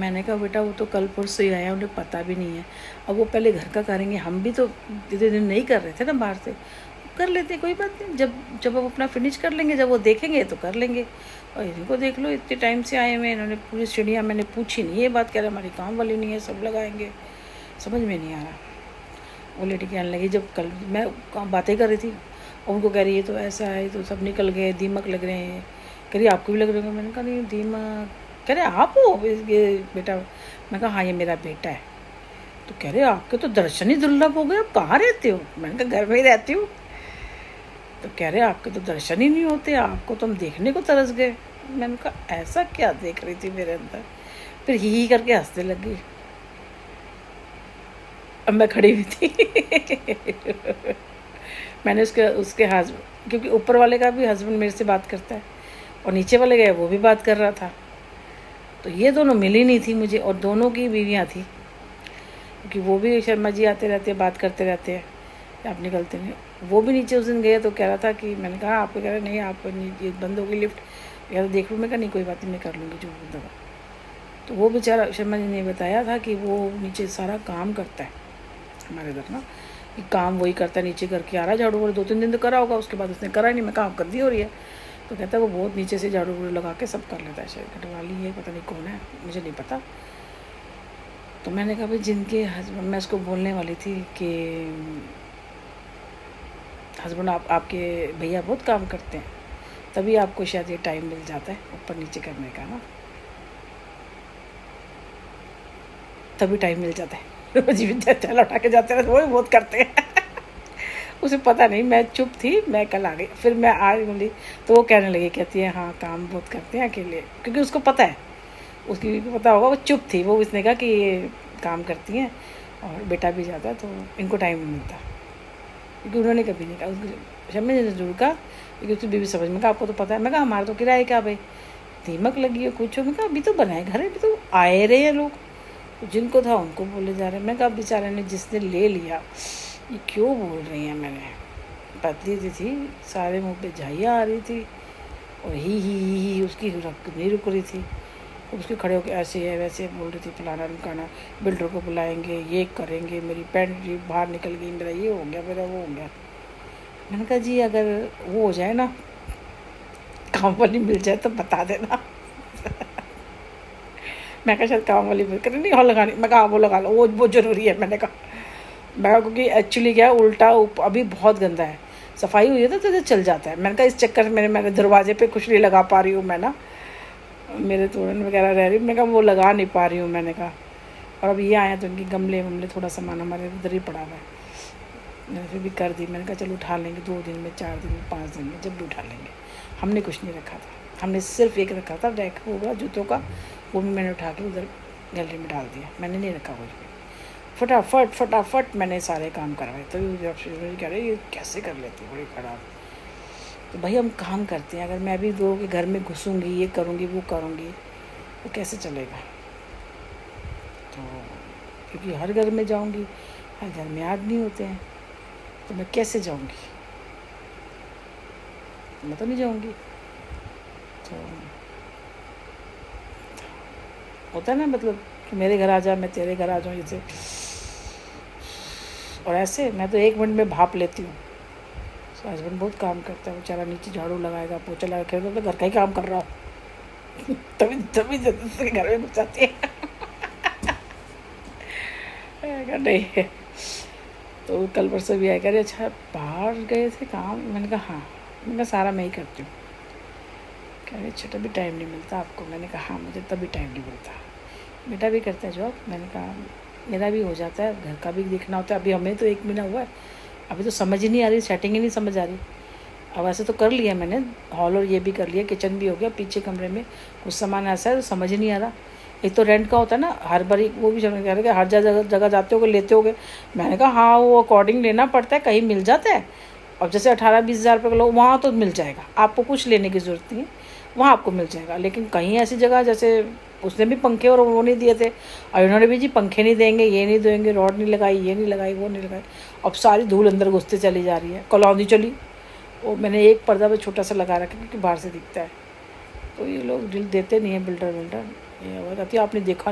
मैंने कहा बेटा वो तो कल परसों ही आए हैं, उन्हें पता भी नहीं है। अब वो पहले घर का करेंगे, हम भी तो इतने दिन नहीं कर रहे थे ना बाहर से, कर लेते कोई बात नहीं, जब जब हम अपना फिनिश कर लेंगे, जब वो देखेंगे तो कर लेंगे। और इनको देख लो, इतने टाइम से आए हुए, इन्होंने पूरी सीढ़ियाँ, मैंने पूछी नहीं ये बात, कह रहे हमारी काम वाली नहीं है, सब लगाएंगे। समझ में नहीं आ रहा। वो लेडी कहने लगी, जब कल मैं बातें कर रही थी और उनको कह रही है तो ऐसा है, तो सब निकल गए, दीमक लग रहे हैं। कह रही आपको भी लग रहे होंगे। मैंने कहा नहीं दीमक। कह रहे आप हो ये बेटा? मैं कहा हाँ ये मेरा बेटा है। तो कह रहे आपके तो दर्शन ही दुर्लभ हो गए, आप कहाँ रहते हो? मैंने कहा घर में ही रहती हूँ। तो कह रहे आपके तो दर्शन ही नहीं होते, आपको तो हम देखने को तरस गए। मैंने कहा ऐसा क्या देख रही थी मेरे अंदर? फिर ही करके हंसने लगी। अब मैं खड़ी हुई थी मैंने उसके उसके हस्बैंड, क्योंकि ऊपर वाले का भी हस्बैंड मेरे से बात करता है और नीचे वाले गए वो भी बात कर रहा था। तो ये दोनों मिली नहीं थी मुझे, और दोनों की बीवियाँ थी, क्योंकि वो भी शर्मा जी आते रहते हैं, बात करते रहते हैं, आप निकलते नहीं। वो भी नीचे उस दिन गए तो कह रहा था कि, मैंने कहा आपको, कह रहे नहीं आप ये बंद होगी लिफ्ट, या तो देख लूँ। मैं कहा नहीं कोई बात नहीं, मैं कर लूँगी जो दवा। तो वो बेचारा शर्मा जी ने बताया था कि वो नीचे सारा काम करता है हमारे इधर ना, कि काम वही करता है, नीचे करके आ रहा है झाड़ू वाड़ू, 2-3 दिन तो करा होगा, उसके बाद उसने करा नहीं। मैं काम कर दी हो रही है। तो कहता है वो बहुत नीचे से झाड़ू वाड़ू लगा के सब कर लेता है, शायद कटवाली है, पता नहीं कौन है, मुझे नहीं पता। तो मैंने कहा भाई जिनके हस्बैंड, मैं उसको बोलने वाली थी कि हस्बैंड आपके भैया बहुत काम करते हैं, तभी आपको शायद ये टाइम मिल जाता है ऊपर नीचे करने का ना, तभी टाइम मिल जाता है। रोज विद्या लौटा के जाते हैं, वो भी बहुत करते हैं उसे पता नहीं, मैं चुप थी, मैं कल आ गई, फिर मैं आ बोली तो वो कहने लगी, कहती है हाँ काम बहुत करते हैं अकेले, क्योंकि उसको पता है, उसकी पता होगा, वो चुप थी। वो इसने कहा कि ये काम करती हैं और बेटा भी जाता है तो इनको टाइम नहीं मिलता, क्योंकि उन्होंने कभी नहीं कहा। उसको शम्मी ने जरूर कहा, क्योंकि उसकी बीवी समझ में कहा आपको तो पता है। मैं कहा हमारा तो किराए का भाई, दीमक लगी है कुछ हो। मैं कहा अभी तो बनाए घर है, अभी तो आए रहे हैं लोग, जिनको था उनको बोले जा रहे हैं। मैं कहा बेचारे ने जिसने ले लिया, ये क्यों बोल रही हैं? मैंने पतली सी थी, सारे मुंह पे झाइयाँ आ रही थी, और ही उसकी नहीं रुक रही थी। उसके खड़े होकर ऐसे है वैसे बोल रही थी, फलाना ढिमकाना, बिल्डर को बुलाएंगे, ये करेंगे, मेरी पैंट बाहर निकल गई, मेरा ये हो गया, मेरा वो हो गया। मैंने कहा जी अगर वो हो जाए ना, काम वाली मिल जाए तो बता देना मैं कहा शायद काम वाली मिल कर नहीं हो लगानी। मैं कहा वो लगा लो, वो ज़रूरी है। मैंने कहा क्योंकि एक्चुअली क्या उल्टा अभी बहुत गंदा है, सफाई हुई है तो चल जाता है। मैंने कहा इस चक्कर में मेरे दरवाजे पे कुछ नहीं लगा पा रही हूँ मैं ना, मेरे तोड़न वगैरह रह रही, मैंने कहा वो लगा नहीं पा रही हूँ। मैंने कहा और अब ये आए तो इनकी गमले थोड़ा सामान हमारे उधर ही पड़ा हुआ है, मैंने फिर भी कर दी। मैंने कहा चलो उठा लेंगे 2 दिन में, 4 दिन में, 5 दिन में, जब भी उठा लेंगे। हमने कुछ नहीं रखा था, हमने सिर्फ एक रखा था रैक होगा जूतों का, वो भी मैंने उठा के उधर गैलरी में डाल दिया, मैंने नहीं रखा कुछ भी। फटाफट मैंने सारे काम करवाए। तो कह रहे ये कैसे कर लेती बड़ी खराब। तो भाई हम काम करते हैं, अगर मैं भी लोगों के घर में घुसूँगी, ये करूँगी वो करूँगी, तो कैसे चलेगा? तो क्योंकि हर घर में जाऊँगी, हर घर में आदमी होते हैं, तो मैं कैसे जाऊँगी? मैं तो नहीं जाऊँगी। तो होता है ना, मतलब कि मेरे घर आ जा, मैं तेरे घर आ जाऊँ जैसे, और ऐसे मैं तो 1 मिनट में भाप लेती हूँ। तो हस्बैंड बहुत काम करता है, बेचारा नीचे झाड़ू लगाएगा, पोछा लगा के, तो घर का ही काम कर रहा हूँ तभी दूसरे घर में घुस जाती है नहीं। तो कल परसों भी आया, कह रहे अच्छा बाहर गए थे काम? मैंने कहा हाँ। मैंने कहा सारा मैं ही करती हूँ। कह रहे अच्छा तभी टाइम नहीं मिलता आपको? मैंने कहा हाँ मुझे तभी टाइम नहीं मिलता। बेटा भी करता है जॉब? मैंने कहा मेरा भी हो जाता है, घर का भी देखना होता है। अभी हमें तो 1 महीना हुआ है, अभी तो समझ ही नहीं आ रही, सेटिंग ही नहीं समझ आ रही। अब ऐसे तो कर लिया मैंने, हॉल और ये भी कर लिया, किचन भी हो गया, पीछे कमरे में कुछ सामान ऐसा है तो समझ ही नहीं आ रहा। एक तो रेंट का होता है ना, हर बारी वो भी कह रहे कि हर जगह जाते होगे, लेते होगे। मैंने कहा हाँ वो अकॉर्डिंग लेना पड़ता है, कहीं मिल जाता है। अब जैसे 18-20 हज़ार रुपये का लो, वहाँ तो मिल जाएगा, आपको कुछ लेने की ज़रूरत नहीं है, वहाँ आपको मिल जाएगा। लेकिन कहीं ऐसी जगह, जैसे उसने भी पंखे और वो नहीं दिए थे, और इन्होंने भी जी पंखे नहीं देंगे, ये नहीं देंगे, रॉड नहीं लगाई, ये नहीं लगाई, वो नहीं लगाई। अब सारी धूल अंदर घुसते चली जा रही है। कलौंदी चली, वो मैंने एक पर्दा पे छोटा सा लगा रखा क्योंकि बाहर से दिखता है। तो ये लोग दिल देते नहीं है, बिल्डर ये आवाज़ आती है आपने देखा नहीं।